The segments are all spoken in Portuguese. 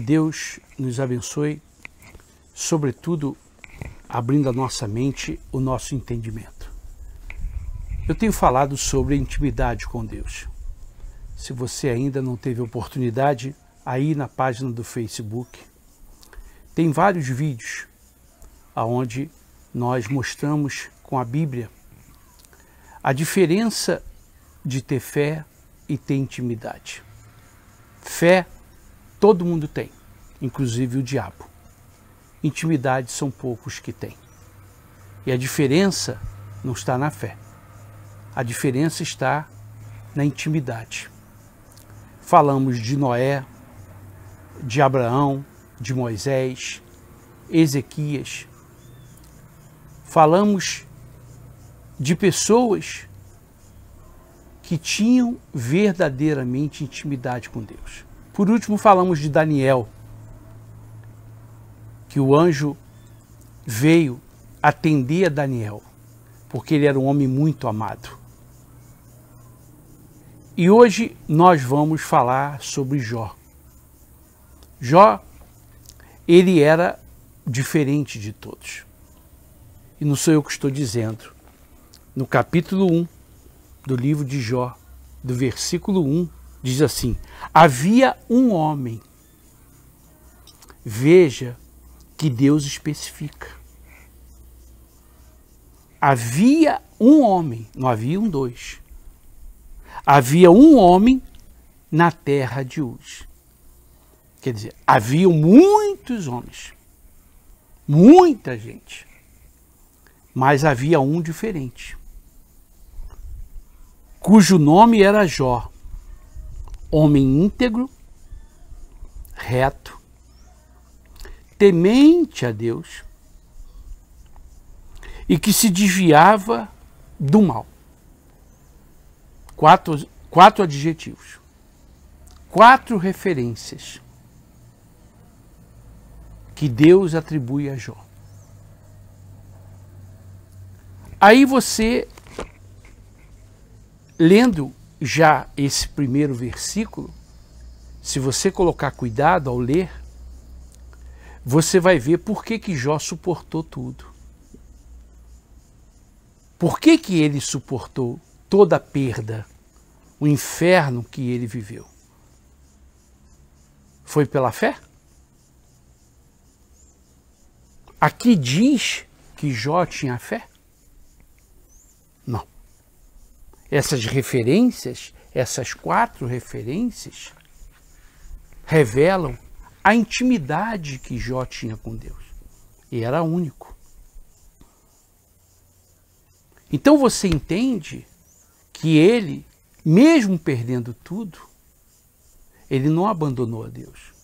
Que Deus nos abençoe, sobretudo abrindo a nossa mente, o nosso entendimento. Eu tenho falado sobre a intimidade com Deus. Se você ainda não teve oportunidade, aí na página do Facebook, tem vários vídeos onde nós mostramos com a Bíblia a diferença de ter fé e ter intimidade. Fé todo mundo tem, inclusive o diabo. Intimidade são poucos que têm. E a diferença não está na fé. A diferença está na intimidade. Falamos de Noé, de Abraão, de Moisés, Ezequias. Falamos de pessoas que tinham verdadeiramente intimidade com Deus. Por último, falamos de Daniel, que o anjo veio atender a Daniel, porque ele era um homem muito amado. E hoje nós vamos falar sobre Jó. Jó, ele era diferente de todos. E não sou eu que estou dizendo. No capítulo 1 do livro de Jó, do versículo 1, diz assim: havia um homem. Veja que Deus especifica. Havia um homem, não havia dois. Havia um homem na terra de Uz. Quer dizer, haviam muitos homens, muita gente, mas havia um diferente, cujo nome era Jó, homem íntegro, reto, temente a Deus e que se desviava do mal. Quatro adjetivos, 4 referências que Deus atribui a Jó. Aí você, lendo já esse primeiro versículo, se você colocar cuidado ao ler, você vai ver por que Jó suportou tudo. Por que ele suportou toda a perda, o inferno que ele viveu? Foi pela fé? Aqui diz que Jó tinha fé? Não. Essas referências, essas 4 referências, revelam a intimidade que Jó tinha com Deus. E era único. Então você entende que ele, mesmo perdendo tudo, ele não abandonou a Deus.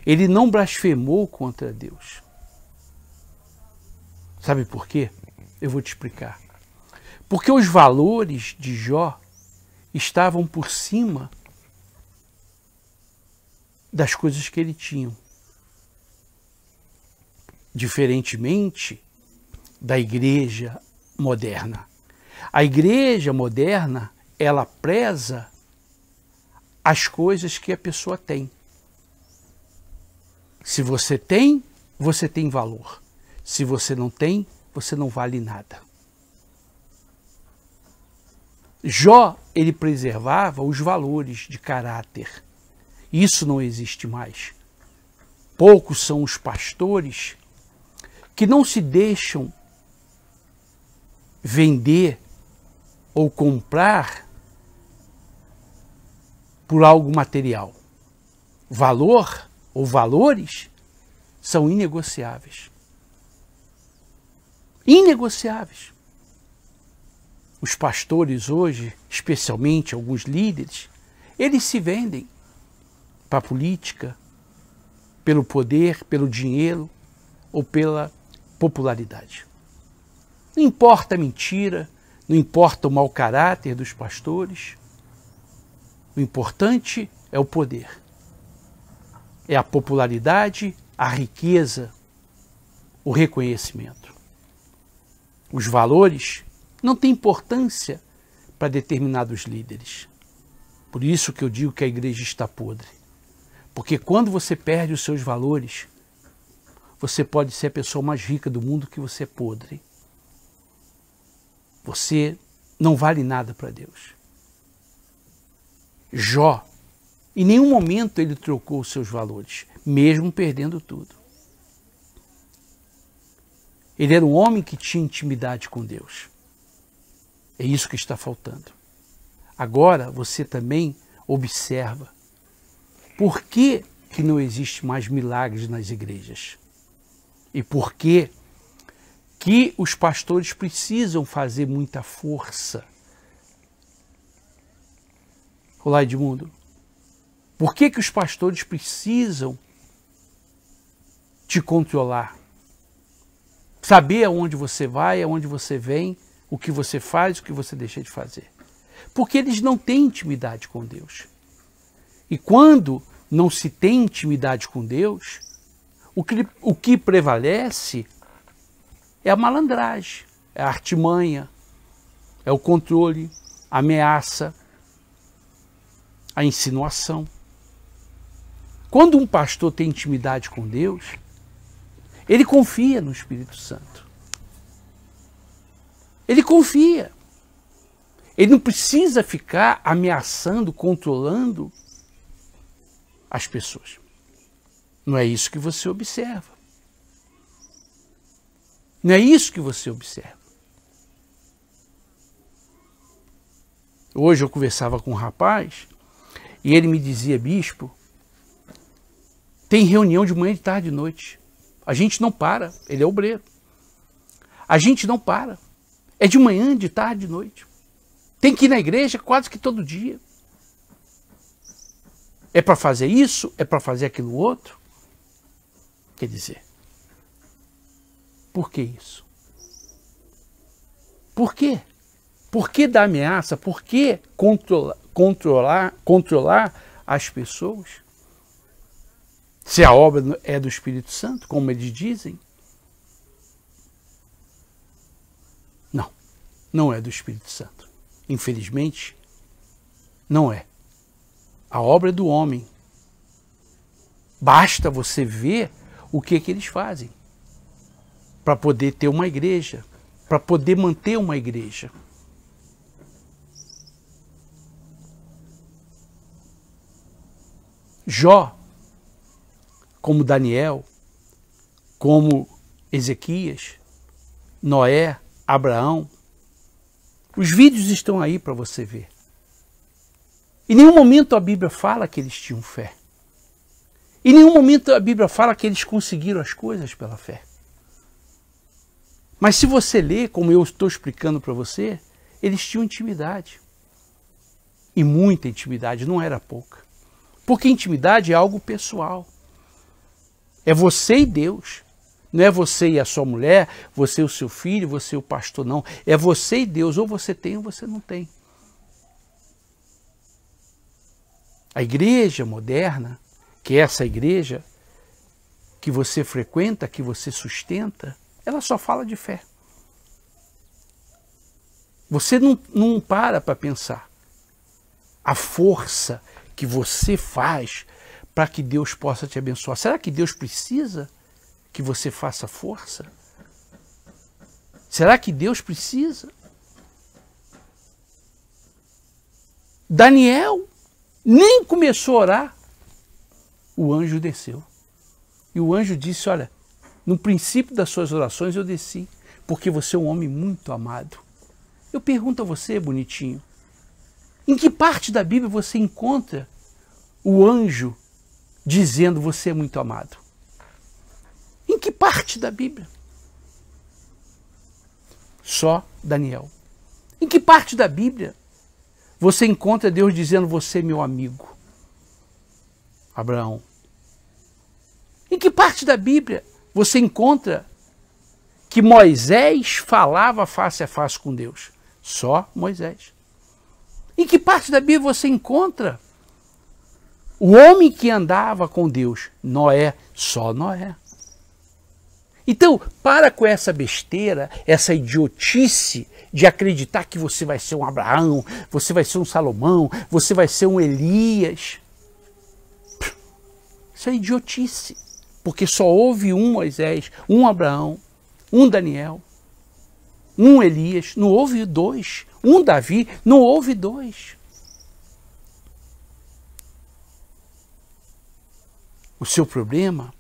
Ele não blasfemou contra Deus. Sabe por quê? Eu vou te explicar. Porque os valores de Jó estavam por cima das coisas que ele tinha. Diferentemente da igreja moderna. A igreja moderna, ela preza as coisas que a pessoa tem. Se você tem valor. Se você não tem, você não vale nada. Jó, ele preservava os valores de caráter. Isso não existe mais. Poucos são os pastores que não se deixam vender ou comprar por algo material. Valor ou valores são inegociáveis. Inegociáveis. Os pastores hoje, especialmente alguns líderes, eles se vendem para a política, pelo poder, pelo dinheiro ou pela popularidade. Não importa a mentira, não importa o mau caráter dos pastores, o importante é o poder. É a popularidade, a riqueza, o reconhecimento. Os valores não têm importância para determinados líderes. Por isso que eu digo que a igreja está podre. Porque quando você perde os seus valores, você pode ser a pessoa mais rica do mundo que você é podre. Você não vale nada para Deus. Jó, em nenhum momento ele trocou os seus valores, mesmo perdendo tudo. Ele era um homem que tinha intimidade com Deus. É isso que está faltando. Agora você também observa por que não existe mais milagres nas igrejas. E por que os pastores precisam fazer muita força. Olá, Edmundo. Por que os pastores precisam te controlar? Saber aonde você vai, aonde você vem, o que você faz, o que você deixa de fazer. Porque eles não têm intimidade com Deus. E quando não se tem intimidade com Deus, o que prevalece é a malandragem, é a artimanha, é o controle, a ameaça, a insinuação. Quando um pastor tem intimidade com Deus, ele confia no Espírito Santo. Ele confia. Ele não precisa ficar ameaçando, controlando as pessoas. Não é isso que você observa. Não é isso que você observa. Hoje eu conversava com um rapaz e ele me dizia: bispo, tem reunião de manhã, de tarde e de noite. A gente não para, ele é obreiro. A gente não para. É de manhã, de tarde e de noite. Tem que ir na igreja quase que todo dia. É para fazer isso, é para fazer aquilo outro. Quer dizer, por que isso? Por quê? Por que da ameaça? Por que controlar as pessoas? Se a obra é do Espírito Santo, como eles dizem? Não, não é do Espírito Santo. Infelizmente, não é. A obra é do homem. Basta você ver o que eles fazem para poder ter uma igreja, para poder manter uma igreja. Jó, como Daniel, como Ezequias, Noé, Abraão, os vídeos estão aí para você ver. Em nenhum momento a Bíblia fala que eles tinham fé. Em nenhum momento a Bíblia fala que eles conseguiram as coisas pela fé. Mas se você ler, como eu estou explicando para você, eles tinham intimidade. E muita intimidade, não era pouca. Porque intimidade é algo pessoal. É você e Deus. Não é você e a sua mulher, você e o seu filho, você e o pastor, não. É você e Deus. Ou você tem ou você não tem. A igreja moderna, que é essa igreja que você frequenta, que você sustenta, ela só fala de fé. Você não para pensar a força que você faz para que Deus possa te abençoar. Será que Deus precisa que você faça força? Será que Deus precisa? Daniel nem começou a orar, o anjo desceu. E o anjo disse: olha, no princípio das suas orações eu desci, porque você é um homem muito amado. Eu pergunto a você, bonitinho, em que parte da Bíblia você encontra o anjo dizendo você é muito amado? Em que parte da Bíblia? Só Daniel. Em que parte da Bíblia você encontra Deus dizendo você é meu amigo? Abraão. Em que parte da Bíblia você encontra que Moisés falava face a face com Deus? Só Moisés. Em que parte da Bíblia você encontra o homem que andava com Deus? Noé. Só Noé. Então, para com essa besteira, essa idiotice de acreditar que você vai ser um Abraão, você vai ser um Salomão, você vai ser um Elias. Isso é idiotice. Porque só houve um Moisés, um Abraão, um Daniel, um Elias, não houve dois. Um Davi, não houve dois. O seu problema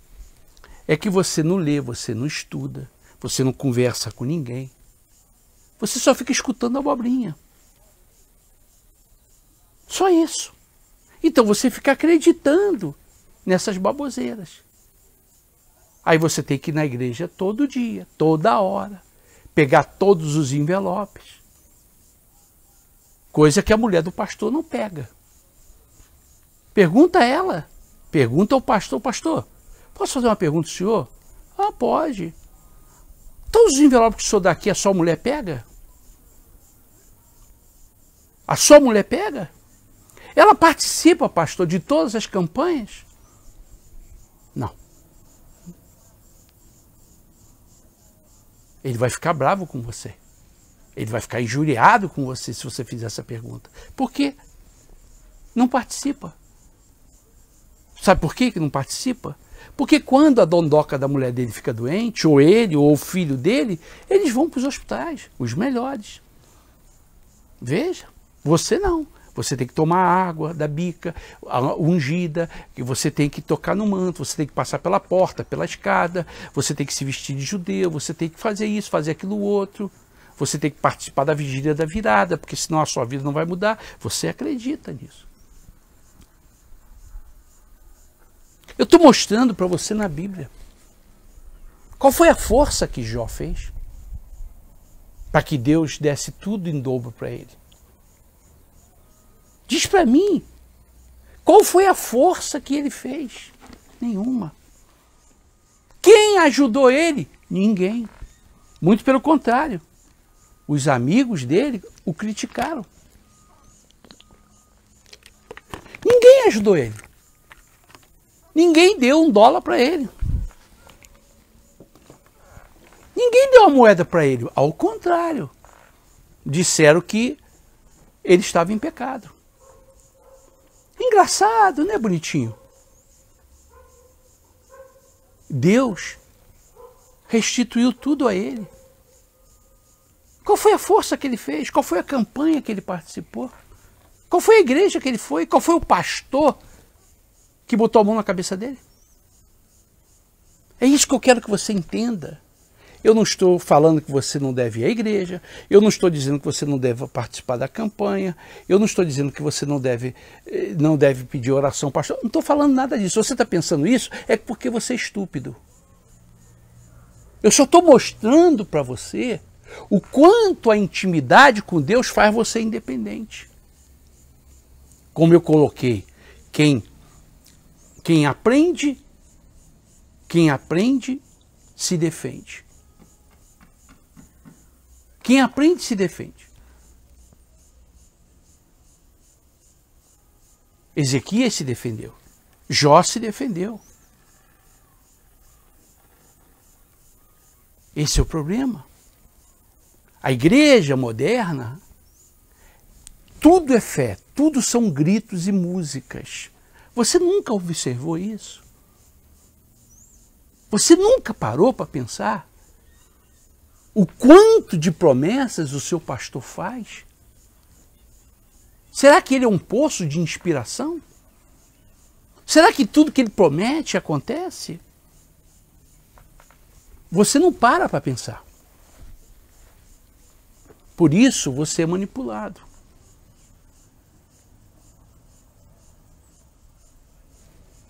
é que você não lê, você não estuda, você não conversa com ninguém. Você só fica escutando abobrinha. Só isso. Então você fica acreditando nessas baboseiras. Aí você tem que ir na igreja todo dia, toda hora, pegar todos os envelopes. Coisa que a mulher do pastor não pega. Pergunta a ela. Pergunta ao pastor, pastor, posso fazer uma pergunta ao senhor? Ah, pode. Todos os envelopes que o senhor dá aqui, a sua mulher pega? A sua mulher pega? Ela participa, pastor, de todas as campanhas? Não. Ele vai ficar bravo com você. Ele vai ficar injuriado com você se você fizer essa pergunta. Por quê? Não participa. Sabe por quê que não participa? Porque quando a dondoca da mulher dele fica doente, ou ele, ou o filho dele, eles vão para os hospitais, os melhores. Veja, você não. Você tem que tomar água da bica, ungida, que você tem que tocar no manto, você tem que passar pela porta, pela escada, você tem que se vestir de judeu, você tem que fazer isso, fazer aquilo outro. Você tem que participar da vigília da virada, porque senão a sua vida não vai mudar. Você acredita nisso. Eu estou mostrando para você na Bíblia. Qual foi a força que Jó fez para que Deus desse tudo em dobro para ele? Diz para mim, qual foi a força que ele fez? Nenhuma. Quem ajudou ele? Ninguém. Muito pelo contrário. Os amigos dele o criticaram. Ninguém ajudou ele. Ninguém deu $1 para ele. Ninguém deu uma moeda para ele. Ao contrário. Disseram que ele estava em pecado. Engraçado, né, bonitinho? Deus restituiu tudo a ele. Qual foi a força que ele fez? Qual foi a campanha que ele participou? Qual foi a igreja que ele foi? Qual foi o pastor que botou a mão na cabeça dele? É isso que eu quero que você entenda. Eu não estou falando que você não deve ir à igreja, eu não estou dizendo que você não deve participar da campanha, eu não estou dizendo que você não deve pedir oração, pastor. Não estou falando nada disso. Se você está pensando isso, é porque você é estúpido. Eu só estou mostrando para você o quanto a intimidade com Deus faz você independente. Como eu coloquei, quem aprende se defende. Quem aprende se defende. Ezequias se defendeu. Jó se defendeu. Esse é o problema. A igreja moderna, tudo é fé, tudo são gritos e músicas. Você nunca observou isso? Você nunca parou para pensar o quanto de promessas o seu pastor faz? Será que ele é um poço de inspiração? Será que tudo que ele promete acontece? Você não para pensar. Por isso você é manipulado.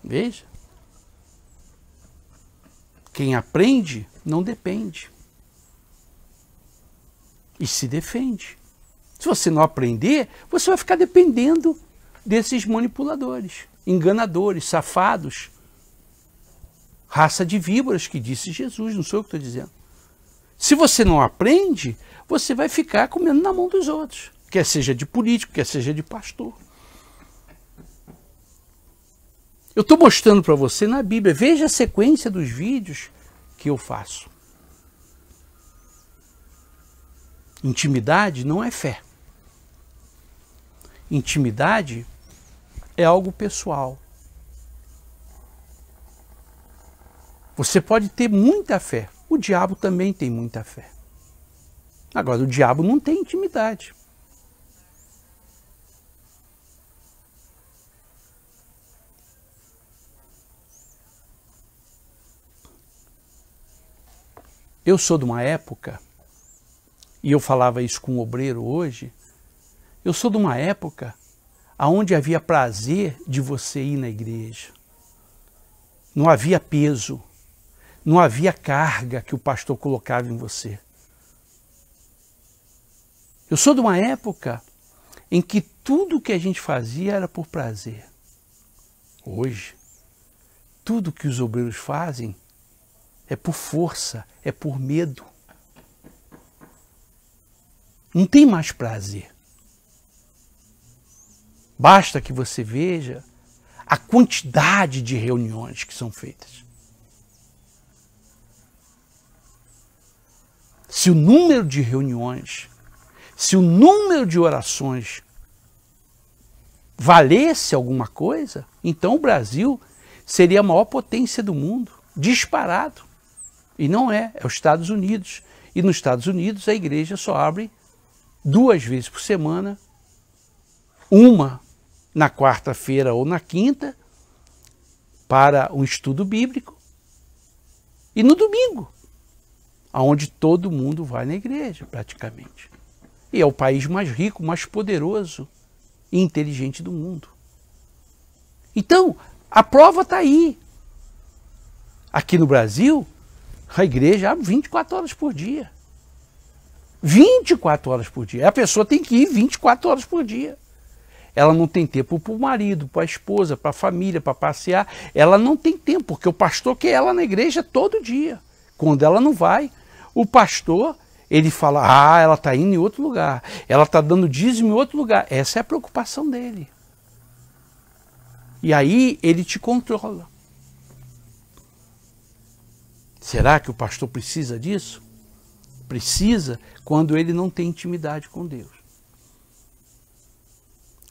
Veja. Quem aprende não depende. E se defende. Se você não aprender, você vai ficar dependendo desses manipuladores, enganadores, safados, raça de víboras, que disse Jesus, não sou eu que estou dizendo. Se você não aprende, você vai ficar comendo na mão dos outros, quer seja de político, quer seja de pastor. Eu estou mostrando para você na Bíblia, veja a sequência dos vídeos que eu faço. Intimidade não é fé. Intimidade é algo pessoal. Você pode ter muita fé. O diabo também tem muita fé. Agora, o diabo não tem intimidade. Eu sou de uma época, e eu falava isso com um obreiro hoje, eu sou de uma época onde havia prazer de você ir na igreja. Não havia peso, não havia carga que o pastor colocava em você. Eu sou de uma época em que tudo que a gente fazia era por prazer. Hoje, tudo que os obreiros fazem é por força, é por medo. Não tem mais prazer. Basta que você veja a quantidade de reuniões que são feitas. Se o número de reuniões, se o número de orações valesse alguma coisa, então o Brasil seria a maior potência do mundo, disparado. E não é, é os Estados Unidos. E nos Estados Unidos a igreja só abre 2 vezes por semana, uma na quarta-feira ou na quinta, para um estudo bíblico, e no domingo, onde todo mundo vai na igreja, praticamente. E é o país mais rico, mais poderoso e inteligente do mundo. Então, a prova está aí. Aqui no Brasil, a igreja abre 24 horas por dia. 24 horas por dia. A pessoa tem que ir 24 horas por dia. Ela não tem tempo para o marido, para a esposa, para a família, para passear. Ela não tem tempo, porque o pastor quer ela na igreja todo dia. Quando ela não vai, o pastor, ele fala, ela está indo em outro lugar. Ela está dando dízimo em outro lugar. Essa é a preocupação dele. E aí ele te controla. Será que o pastor precisa disso? Precisa quando ele não tem intimidade com Deus.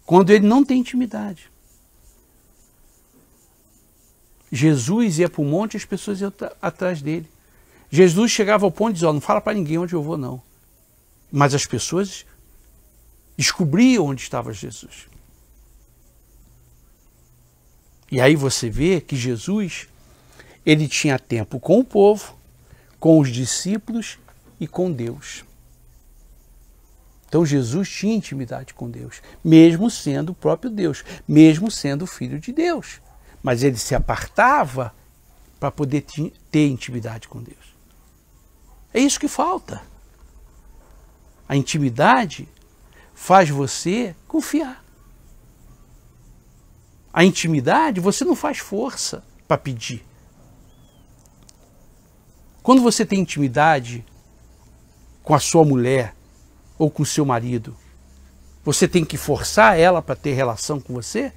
Quando ele não tem intimidade. Jesus ia para o monte e as pessoas iam atrás dele. Jesus chegava ao ponto e dizia, não fala para ninguém onde eu vou não. Mas as pessoas descobriam onde estava Jesus. E aí você vê que Jesus, ele tinha tempo com o povo, com os discípulos e com Deus. Então Jesus tinha intimidade com Deus, mesmo sendo o próprio Deus, mesmo sendo o Filho de Deus. Mas ele se apartava para poder ter intimidade com Deus. É isso que falta. A intimidade faz você confiar. A intimidade, você não faz força para pedir. Quando você tem intimidade com a sua mulher ou com o seu marido, você tem que forçar ela para ter relação com você?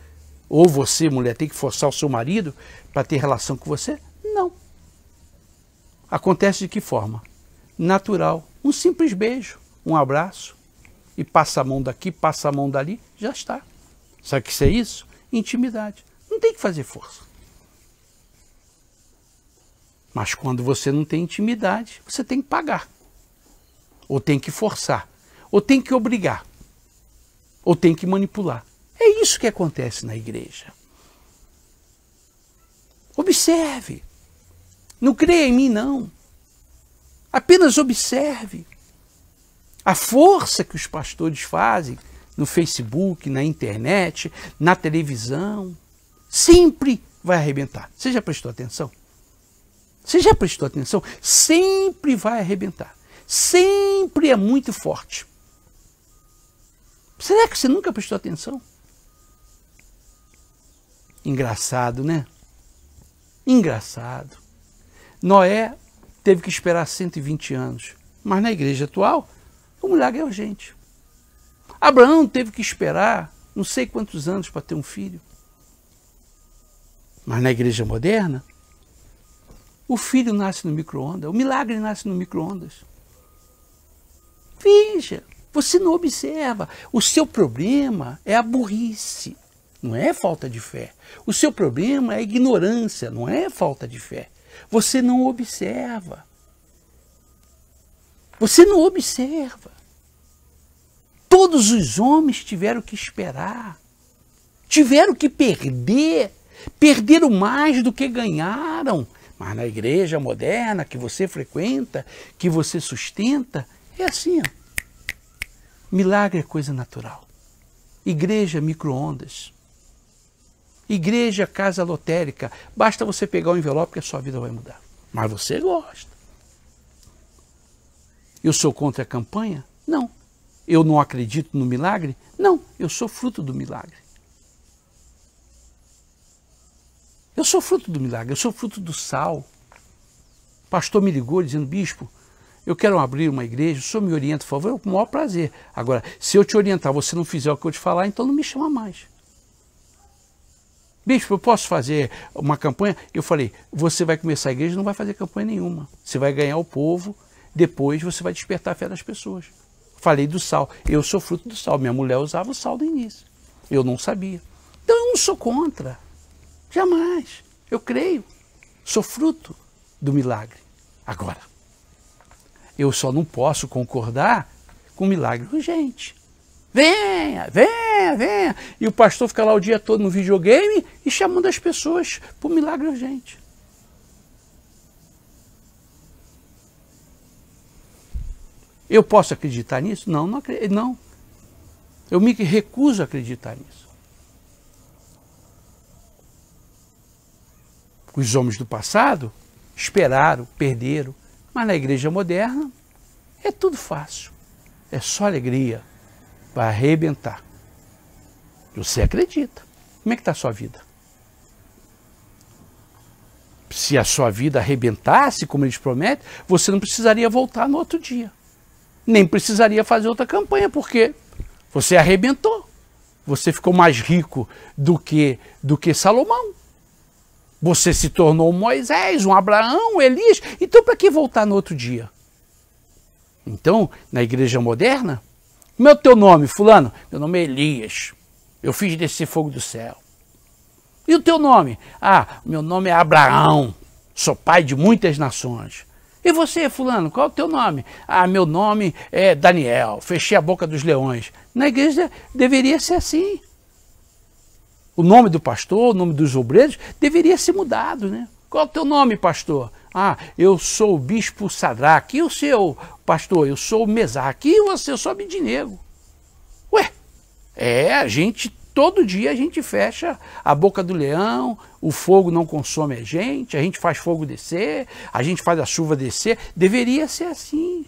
Ou você, mulher, tem que forçar o seu marido para ter relação com você? Não. Acontece de que forma? Natural. Um simples beijo, um abraço, e passa a mão daqui, passa a mão dali, já está. Sabe o que é isso? Intimidade. Não tem que fazer força. Mas quando você não tem intimidade, você tem que pagar. Ou tem que forçar. Ou tem que obrigar. Ou tem que manipular. É isso que acontece na igreja. Observe. Não creia em mim, não. Apenas observe a força que os pastores fazem no Facebook, na internet, na televisão. Sempre vai arrebentar. Você já prestou atenção? Você já prestou atenção? Sempre vai arrebentar. Sempre é muito forte. Será que você nunca prestou atenção? Engraçado, né? Engraçado. Noé teve que esperar 120 anos, mas na igreja atual, o milagre é urgente. Abraão teve que esperar não sei quantos anos para ter um filho. Mas na igreja moderna, o filho nasce no micro-ondas, o milagre nasce no micro-ondas. Veja, você não observa. O seu problema é a burrice, não é falta de fé. O seu problema é a ignorância, não é falta de fé. Você não observa. Você não observa. Todos os homens tiveram que esperar. Tiveram que perder. Perderam mais do que ganharam. Mas na igreja moderna que você frequenta, que você sustenta, é assim, ó. Milagre é coisa natural. Igreja micro-ondas. Igreja casa lotérica. Basta você pegar o envelope que a sua vida vai mudar. Mas você gosta. Eu sou contra a campanha? Não. Eu não acredito no milagre? Não. Eu sou fruto do milagre. Eu sou fruto do milagre. Eu sou fruto do sal. O pastor me ligou dizendo, bispo, eu quero abrir uma igreja, o senhor me orienta, por favor, com o maior prazer. Agora, se eu te orientar, você não fizer o que eu te falar, então não me chama mais. Bispo, eu posso fazer uma campanha? Eu falei, você vai começar a igreja e não vai fazer campanha nenhuma. Você vai ganhar o povo, depois você vai despertar a fé das pessoas. Falei do sal. Eu sou fruto do sal. Minha mulher usava o sal no início. Eu não sabia. Então eu não sou contra. Jamais. Eu creio. Sou fruto do milagre. Agora, eu só não posso concordar com o milagre urgente. Venha, venha, venha. E o pastor fica lá o dia todo no videogame e chamando as pessoas para o milagre urgente. Eu posso acreditar nisso? Não, não acredito. Não. Eu me recuso a acreditar nisso. Os homens do passado esperaram, perderam. Mas na igreja moderna é tudo fácil. É só alegria. Vai arrebentar. Você acredita. Como é que está a sua vida? Se a sua vida arrebentasse, como eles prometem, você não precisaria voltar no outro dia. Nem precisaria fazer outra campanha, porque você arrebentou. Você ficou mais rico do que Salomão. Você se tornou um Moisés, um Abraão, um Elias. Então, para que voltar no outro dia? Então, na igreja moderna, como é o teu nome, fulano? Meu nome é Elias. Eu fiz descer fogo do céu. E o teu nome? Ah, meu nome é Abraão. Sou pai de muitas nações. E você, fulano, qual é o teu nome? Ah, meu nome é Daniel. Fechei a boca dos leões. Na igreja deveria ser assim. O nome do pastor, o nome dos obreiros, deveria ser mudado, né? Qual é o teu nome, pastor? Ah, eu sou o bispo Sadraque. E o seu, pastor? Eu sou o Mesaque. E você? Eu sou Abidinego. Ué, todo dia a gente fecha a boca do leão, o fogo não consome a gente faz fogo descer, a gente faz a chuva descer. Deveria ser assim.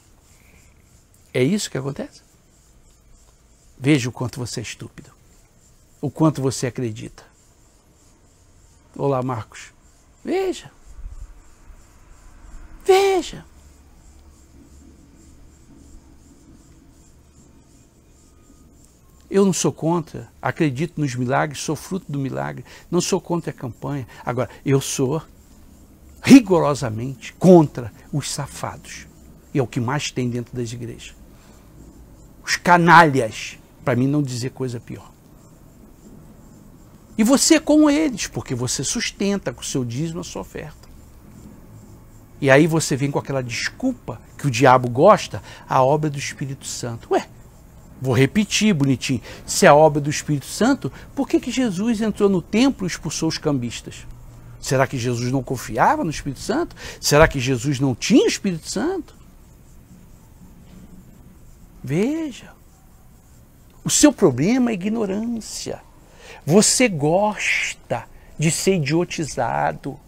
É isso que acontece? Veja o quanto você é estúpido. O quanto você acredita. Olá, Marcos. Veja. Veja. Eu não sou contra, acredito nos milagres, sou fruto do milagre, não sou contra a campanha. Agora, eu sou rigorosamente contra os safados. E é o que mais tem dentro das igrejas. Os canalhas, para mim não dizer coisa pior. E você é como eles, porque você sustenta com o seu dízimo a sua oferta. E aí você vem com aquela desculpa que o diabo gosta, a obra do Espírito Santo. Ué, vou repetir bonitinho, se é a obra do Espírito Santo, por que Jesus entrou no templo e expulsou os cambistas? Será que Jesus não confiava no Espírito Santo? Será que Jesus não tinha o Espírito Santo? Veja, o seu problema é ignorância. Você gosta de ser idiotizado.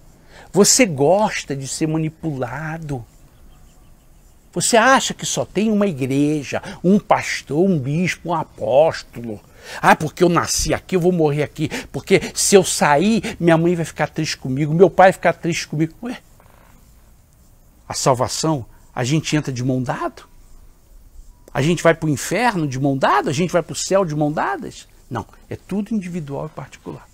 Você gosta de ser manipulado. Você acha que só tem uma igreja, um pastor, um bispo, um apóstolo. Ah, porque eu nasci aqui, eu vou morrer aqui. Porque se eu sair, minha mãe vai ficar triste comigo, meu pai vai ficar triste comigo. Ué, a salvação, a gente entra de mão dada? A gente vai para o inferno de mão dada? A gente vai para o céu de mão dadas? Não, é tudo individual e particular.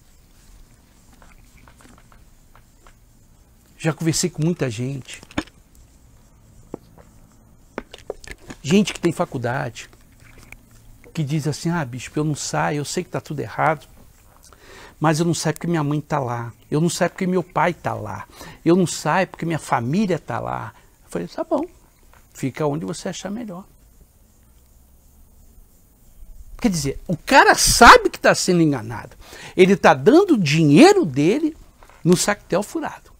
Já conversei com muita gente. Gente que tem faculdade, que diz assim, ah, bispo, eu não saio, eu sei que está tudo errado, mas eu não saio porque minha mãe está lá, eu não saio porque meu pai está lá, eu não saio porque minha família está lá. Eu falei, tá bom, fica onde você achar melhor. Quer dizer, o cara sabe que está sendo enganado. Ele está dando o dinheiro dele no sactel furado.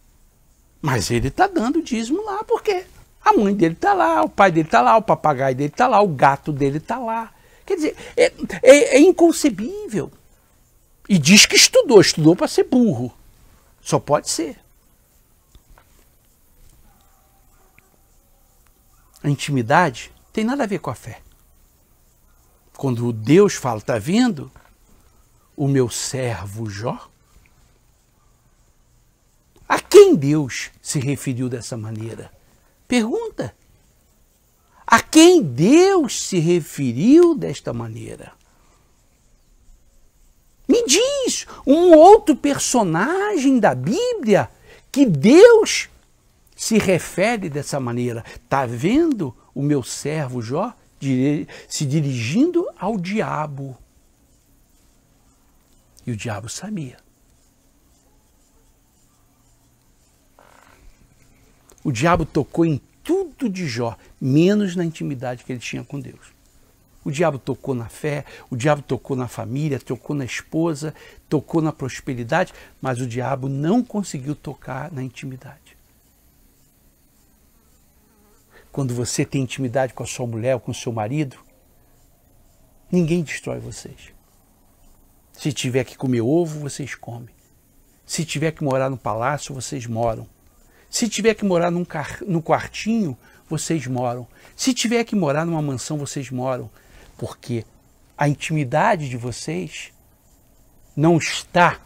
Mas ele está dando o dízimo lá porque a mãe dele está lá, o pai dele está lá, o papagaio dele está lá, o gato dele está lá. Quer dizer, é inconcebível. E diz que estudou para ser burro. Só pode ser. A intimidade tem nada a ver com a fé. Quando Deus fala, está vendo o meu servo Jó? A quem Deus se referiu dessa maneira? Pergunta. A quem Deus se referiu desta maneira? Me diz um outro personagem da Bíblia que Deus se refere dessa maneira. Está vendo o meu servo Jó se dirigindo ao diabo? E o diabo sabia. O diabo tocou em tudo de Jó, menos na intimidade que ele tinha com Deus. O diabo tocou na fé, o diabo tocou na família, tocou na esposa, tocou na prosperidade, mas o diabo não conseguiu tocar na intimidade. Quando você tem intimidade com a sua mulher ou com o seu marido, ninguém destrói vocês. Se tiver que comer ovo, vocês comem. Se tiver que morar no palácio, vocês moram. Se tiver que morar num quartinho, vocês moram. Se tiver que morar numa mansão, vocês moram. Porque a intimidade de vocês não está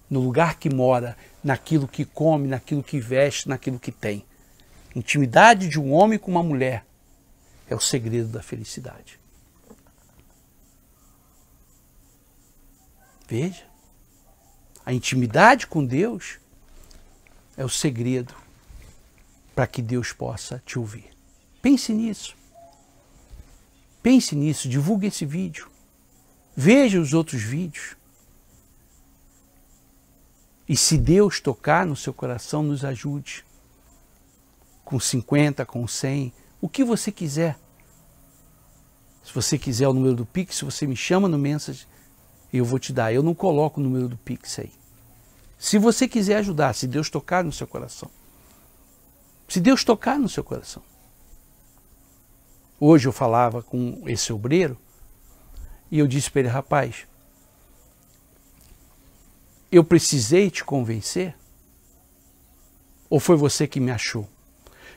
no lugar que mora, naquilo que come, naquilo que veste, naquilo que tem. Intimidade de um homem com uma mulher é o segredo da felicidade. Veja, a intimidade com Deus é o segredo para que Deus possa te ouvir. Pense nisso. Pense nisso, divulgue esse vídeo. Veja os outros vídeos. E se Deus tocar no seu coração, nos ajude. Com 50, com 100, o que você quiser. Se você quiser o número do Pix, você me chama no Message, eu vou te dar. Eu não coloco o número do Pix aí. Se você quiser ajudar, se Deus tocar no seu coração. Se Deus tocar no seu coração. Hoje eu falava com esse obreiro e eu disse para ele, rapaz, eu precisei te convencer? Ou foi você que me achou?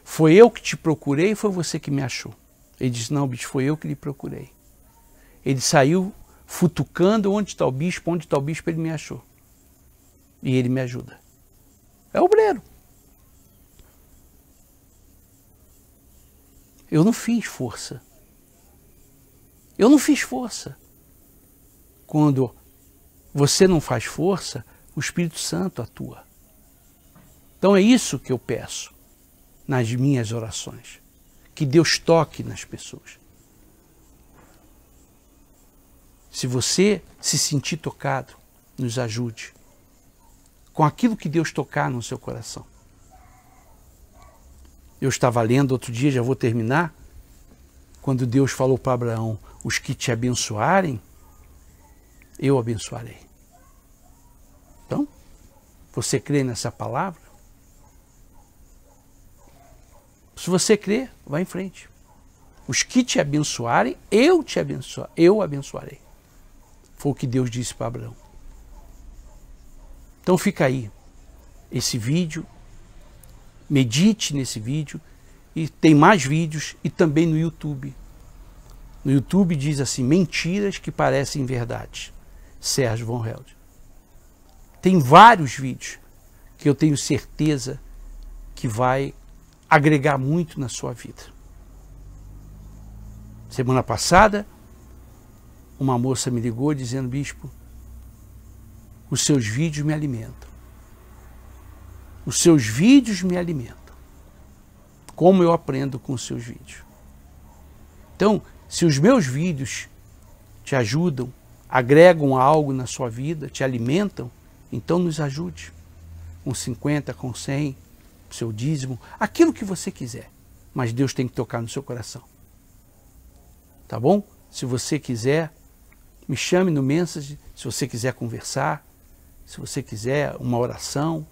Foi eu que te procurei ou foi você que me achou? Ele disse, não, bicho, foi eu que lhe procurei. Ele saiu futucando onde está o bispo, ele me achou. E ele me ajuda. É obreiro. Eu não fiz força. Eu não fiz força. Quando você não faz força, o Espírito Santo atua. Então é isso que eu peço nas minhas orações. Que Deus toque nas pessoas. Se você se sentir tocado, nos ajude com aquilo que Deus tocar no seu coração. Eu estava lendo outro dia, já vou terminar, quando Deus falou para Abraão, os que te abençoarem, eu abençoarei. Então, você crê nessa palavra? Se você crê, vá em frente. Os que te abençoarem, eu abençoarei. Foi o que Deus disse para Abraão. Então fica aí esse vídeo, medite nesse vídeo, e tem mais vídeos e também no YouTube. No YouTube diz assim, mentiras que parecem verdade. Sérgio Von Held. Tem vários vídeos que eu tenho certeza que vai agregar muito na sua vida. Semana passada, uma moça me ligou dizendo, bispo, os seus vídeos me alimentam. Os seus vídeos me alimentam. Como eu aprendo com os seus vídeos. Então, se os meus vídeos te ajudam, agregam algo na sua vida, te alimentam, então nos ajude. Com 50, com 100, seu dízimo, aquilo que você quiser. Mas Deus tem que tocar no seu coração. Tá bom? Se você quiser, me chame no Message, se você quiser conversar, se você quiser uma oração,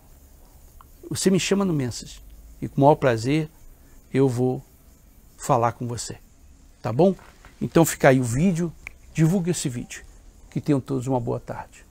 você me chama no Message. E com o maior prazer eu vou falar com você. Tá bom? Então fica aí o vídeo, divulgue esse vídeo. Que tenham todos uma boa tarde.